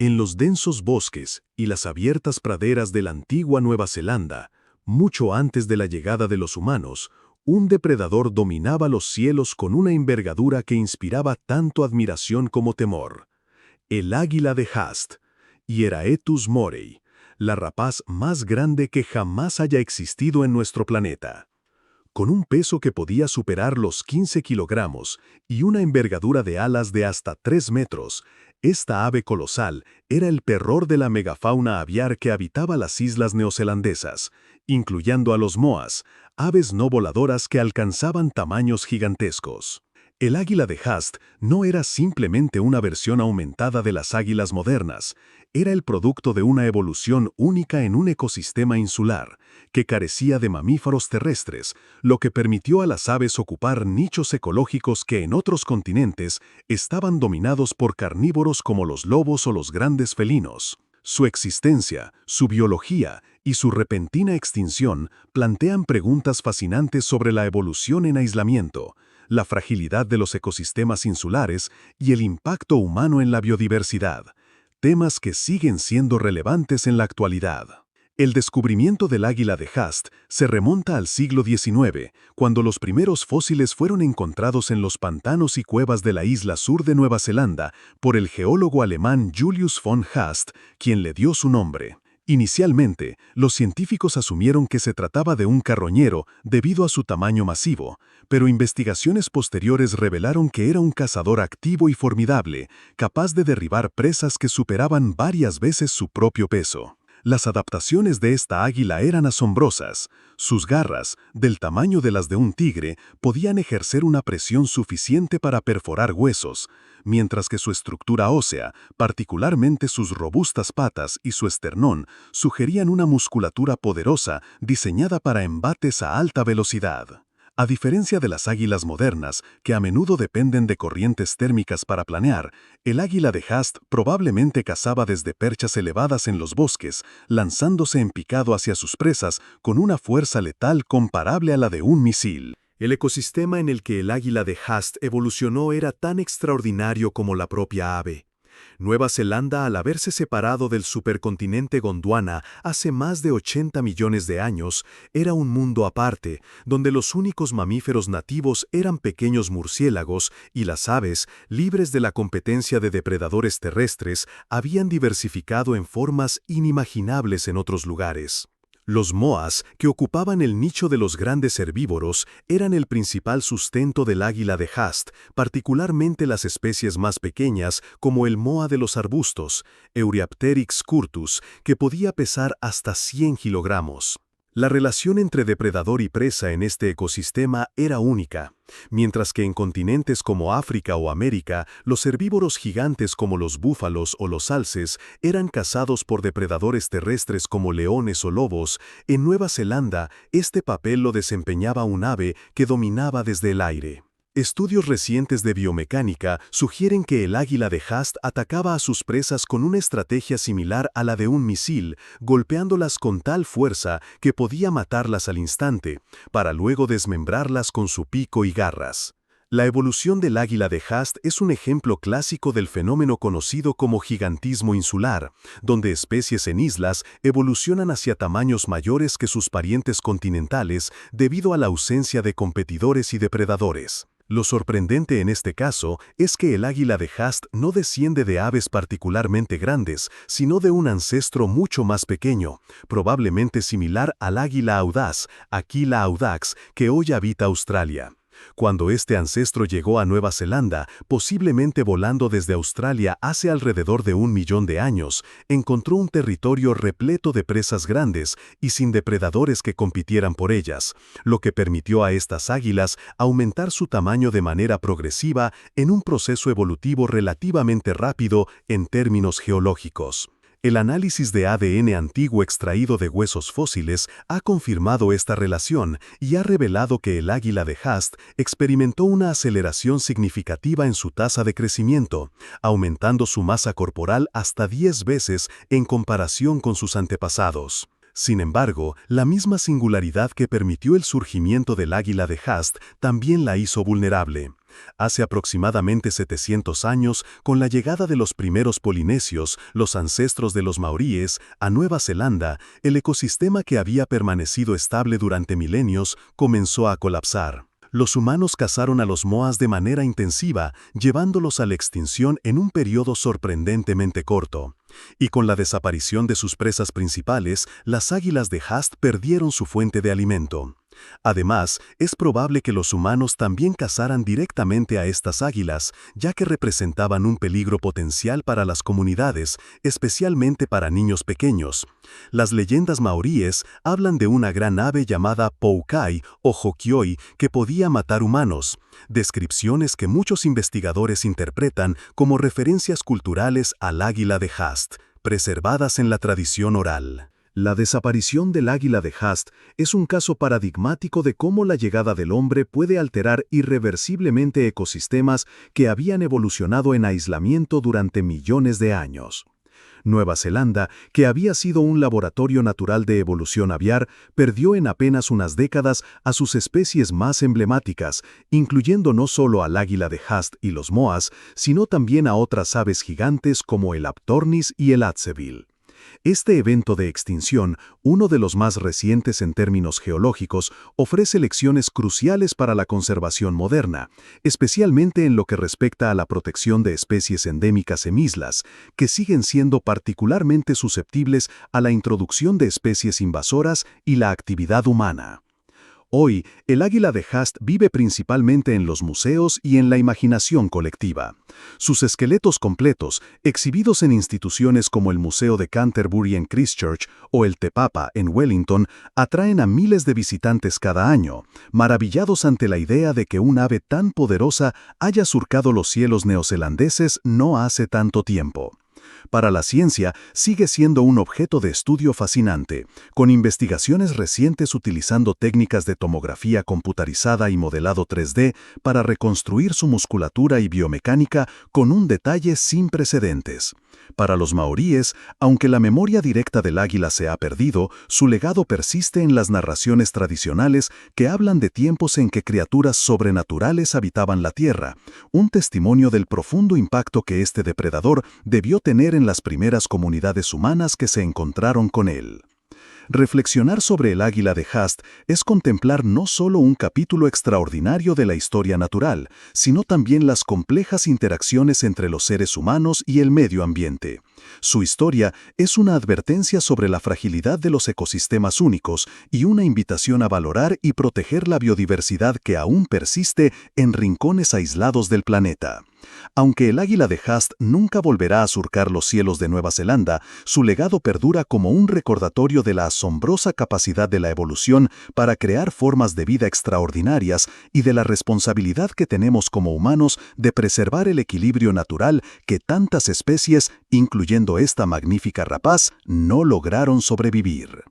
En los densos bosques y las abiertas praderas de la antigua Nueva Zelanda, mucho antes de la llegada de los humanos, un depredador dominaba los cielos con una envergadura que inspiraba tanto admiración como temor. El águila de Haast, Hieraetus morei, la rapaz más grande que jamás haya existido en nuestro planeta. Con un peso que podía superar los 15 kilogramos y una envergadura de alas de hasta 3 metros, esta ave colosal era el terror de la megafauna aviar que habitaba las islas neozelandesas, incluyendo a los moas, aves no voladoras que alcanzaban tamaños gigantescos. El águila de Haast no era simplemente una versión aumentada de las águilas modernas, era el producto de una evolución única en un ecosistema insular, que carecía de mamíferos terrestres, lo que permitió a las aves ocupar nichos ecológicos que en otros continentes estaban dominados por carnívoros como los lobos o los grandes felinos. Su existencia, su biología y su repentina extinción plantean preguntas fascinantes sobre la evolución en aislamiento, la fragilidad de los ecosistemas insulares y el impacto humano en la biodiversidad, temas que siguen siendo relevantes en la actualidad. El descubrimiento del águila de Haast se remonta al siglo XIX, cuando los primeros fósiles fueron encontrados en los pantanos y cuevas de la isla sur de Nueva Zelanda por el geólogo alemán Julius von Haast, quien le dio su nombre. Inicialmente, los científicos asumieron que se trataba de un carroñero debido a su tamaño masivo, pero investigaciones posteriores revelaron que era un cazador activo y formidable, capaz de derribar presas que superaban varias veces su propio peso. Las adaptaciones de esta águila eran asombrosas. Sus garras, del tamaño de las de un tigre, podían ejercer una presión suficiente para perforar huesos, mientras que su estructura ósea, particularmente sus robustas patas y su esternón, sugerían una musculatura poderosa diseñada para embates a alta velocidad. A diferencia de las águilas modernas, que a menudo dependen de corrientes térmicas para planear, el águila de Haast probablemente cazaba desde perchas elevadas en los bosques, lanzándose en picado hacia sus presas con una fuerza letal comparable a la de un misil. El ecosistema en el que el águila de Haast evolucionó era tan extraordinario como la propia ave. Nueva Zelanda, al haberse separado del supercontinente Gondwana hace más de 80 millones de años, era un mundo aparte, donde los únicos mamíferos nativos eran pequeños murciélagos y las aves, libres de la competencia de depredadores terrestres, habían diversificado en formas inimaginables en otros lugares. Los moas, que ocupaban el nicho de los grandes herbívoros, eran el principal sustento del águila de Haast, particularmente las especies más pequeñas como el moa de los arbustos, Euryapteryx curtus, que podía pesar hasta 100 kilogramos. La relación entre depredador y presa en este ecosistema era única. Mientras que en continentes como África o América, los herbívoros gigantes como los búfalos o los alces eran cazados por depredadores terrestres como leones o lobos, en Nueva Zelanda este papel lo desempeñaba un ave que dominaba desde el aire. Estudios recientes de biomecánica sugieren que el águila de Haast atacaba a sus presas con una estrategia similar a la de un misil, golpeándolas con tal fuerza que podía matarlas al instante, para luego desmembrarlas con su pico y garras. La evolución del águila de Haast es un ejemplo clásico del fenómeno conocido como gigantismo insular, donde especies en islas evolucionan hacia tamaños mayores que sus parientes continentales debido a la ausencia de competidores y depredadores. Lo sorprendente en este caso es que el águila de Haast no desciende de aves particularmente grandes, sino de un ancestro mucho más pequeño, probablemente similar al águila audaz, Aquila audax, que hoy habita Australia. Cuando este ancestro llegó a Nueva Zelanda, posiblemente volando desde Australia hace alrededor de 1 millón de años, encontró un territorio repleto de presas grandes y sin depredadores que compitieran por ellas, lo que permitió a estas águilas aumentar su tamaño de manera progresiva en un proceso evolutivo relativamente rápido en términos geológicos. El análisis de ADN antiguo extraído de huesos fósiles ha confirmado esta relación y ha revelado que el águila de Haast experimentó una aceleración significativa en su tasa de crecimiento, aumentando su masa corporal hasta 10 veces en comparación con sus antepasados. Sin embargo, la misma singularidad que permitió el surgimiento del águila de Haast también la hizo vulnerable. Hace aproximadamente 700 años, con la llegada de los primeros polinesios, los ancestros de los maoríes, a Nueva Zelanda, el ecosistema que había permanecido estable durante milenios comenzó a colapsar. Los humanos cazaron a los moas de manera intensiva, llevándolos a la extinción en un periodo sorprendentemente corto. Y con la desaparición de sus presas principales, las águilas de Haast perdieron su fuente de alimento. Además, es probable que los humanos también cazaran directamente a estas águilas, ya que representaban un peligro potencial para las comunidades, especialmente para niños pequeños. Las leyendas maoríes hablan de una gran ave llamada Poukai o Hokioi que podía matar humanos, descripciones que muchos investigadores interpretan como referencias culturales al águila de Haast, preservadas en la tradición oral. La desaparición del águila de Haast es un caso paradigmático de cómo la llegada del hombre puede alterar irreversiblemente ecosistemas que habían evolucionado en aislamiento durante millones de años. Nueva Zelanda, que había sido un laboratorio natural de evolución aviar, perdió en apenas unas décadas a sus especies más emblemáticas, incluyendo no solo al águila de Haast y los moas, sino también a otras aves gigantes como el Aptornis y el Atsevil. Este evento de extinción, uno de los más recientes en términos geológicos, ofrece lecciones cruciales para la conservación moderna, especialmente en lo que respecta a la protección de especies endémicas en islas, que siguen siendo particularmente susceptibles a la introducción de especies invasoras y la actividad humana. Hoy, el águila de Haast vive principalmente en los museos y en la imaginación colectiva. Sus esqueletos completos, exhibidos en instituciones como el Museo de Canterbury en Christchurch o el Te Papa en Wellington, atraen a miles de visitantes cada año, maravillados ante la idea de que un ave tan poderosa haya surcado los cielos neozelandeses no hace tanto tiempo. Para la ciencia, sigue siendo un objeto de estudio fascinante, con investigaciones recientes utilizando técnicas de tomografía computarizada y modelado 3D para reconstruir su musculatura y biomecánica con un detalle sin precedentes. Para los maoríes, aunque la memoria directa del águila se ha perdido, su legado persiste en las narraciones tradicionales que hablan de tiempos en que criaturas sobrenaturales habitaban la tierra, un testimonio del profundo impacto que este depredador debió tener en las primeras comunidades humanas que se encontraron con él. Reflexionar sobre el águila de Haast es contemplar no solo un capítulo extraordinario de la historia natural, sino también las complejas interacciones entre los seres humanos y el medio ambiente. Su historia es una advertencia sobre la fragilidad de los ecosistemas únicos y una invitación a valorar y proteger la biodiversidad que aún persiste en rincones aislados del planeta. Aunque el águila de Haast nunca volverá a surcar los cielos de Nueva Zelanda, su legado perdura como un recordatorio de la asombrosa capacidad de la evolución para crear formas de vida extraordinarias y de la responsabilidad que tenemos como humanos de preservar el equilibrio natural que tantas especies, incluyendo esta magnífica rapaz, no lograron sobrevivir.